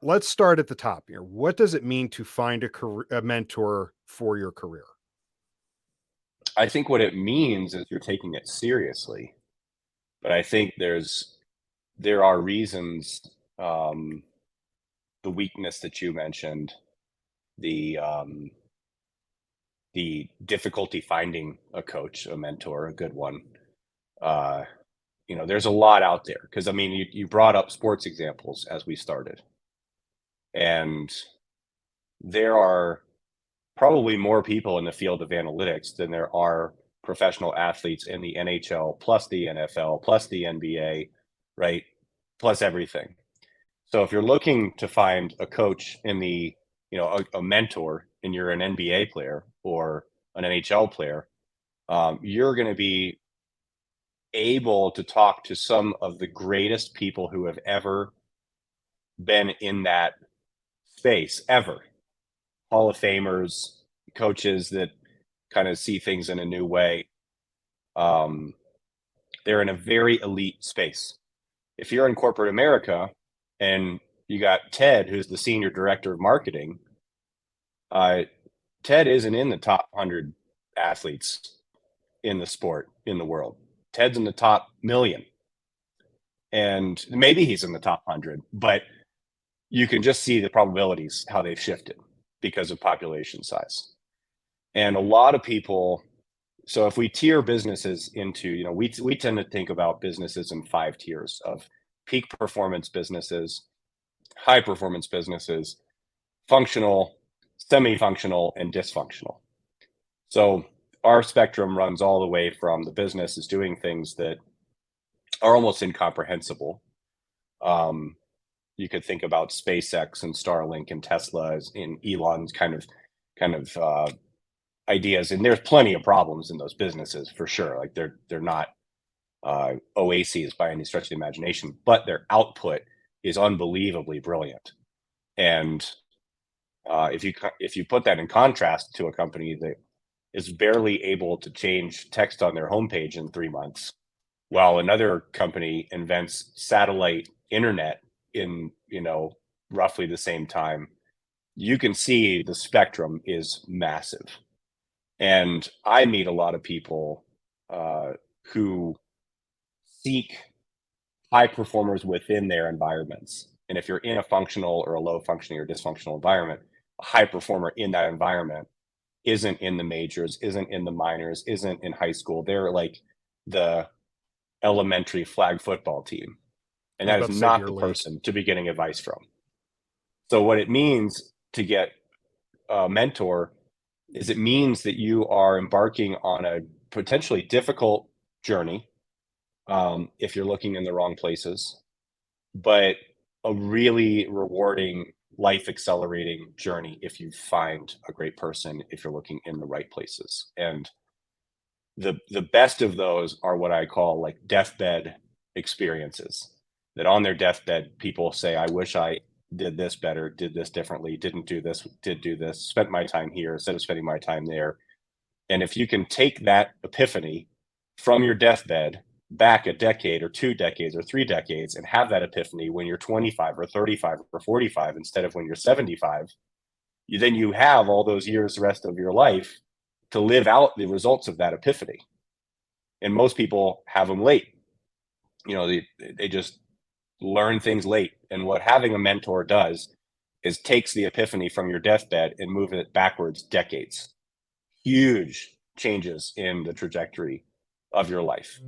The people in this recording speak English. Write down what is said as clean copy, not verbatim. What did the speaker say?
let's start at the top here. What does it mean to find a mentor for your career? I think what it means is you're taking it seriously, but I think there are reasons, the weakness that you mentioned, the, the difficulty finding a coach, a mentor, a good one. Uh, there's a lot out there because I mean, you brought up sports examples as we started, and there are probably more people in the field of analytics than there are professional athletes in the NHL, plus the NFL, plus the NBA, right? Plus everything. So if you're looking to find a coach in a mentor, and you're an NBA player or an NHL player, you're going to be able to talk to some of the greatest people who have ever been in that space, ever. Hall of Famers, coaches that kind of see things in a new way. Um, they're in a very elite space. If you're in corporate America and you got Ted, who's the senior director of marketing, uh, Ted isn't in the top 100 athletes in the sport in the world. Ted's in the top million. And maybe he's in the top 100, but you can just see the probabilities, how they've shifted because of population size. And a lot of people, so if we tier businesses into, we tend to think about businesses in 5 tiers of peak performance businesses, high performance businesses, functional, semi-functional, and dysfunctional. So our spectrum runs all the way from the business is doing things that are almost incomprehensible. You could think about SpaceX and Starlink and Tesla in Elon's kind of ideas, and there's plenty of problems in those businesses for sure. Like they're not oases by any stretch of the imagination, but their output is unbelievably brilliant. And if you put that in contrast to a company that is barely able to change text on their homepage in 3 months, while another company invents satellite internet in roughly the same time, you can see the spectrum is massive. And I meet a lot of people who seek high performers within their environments. And if you're in a functional or a low functioning or dysfunctional environment, a high performer in that environment isn't in the majors, isn't in the minors, isn't in high school. They're like the elementary flag football team. I And was that is about to say not beer the league. person to be getting advice from. So what it means to get a mentor is it means that you are embarking on a potentially difficult journey, if you're looking in the wrong places, but a really rewarding, life accelerating journey if you find a great person, if you're looking in the right places. And the best of those are what I call like deathbed experiences, that on their deathbed people say, I wish I did this better, did this differently, didn't do this, did do this, spent my time here instead of spending my time there. And if you can take that epiphany from your deathbed back a decade or 2 decades or 3 decades and have that epiphany when you're 25 or 35 or 45 instead of when you're 75, then you have all those years the rest of your life to live out the results of that epiphany. And most people have them late. They just learn things late. And what having a mentor does is takes the epiphany from your deathbed and move it backwards decades. Huge changes in the trajectory of your life.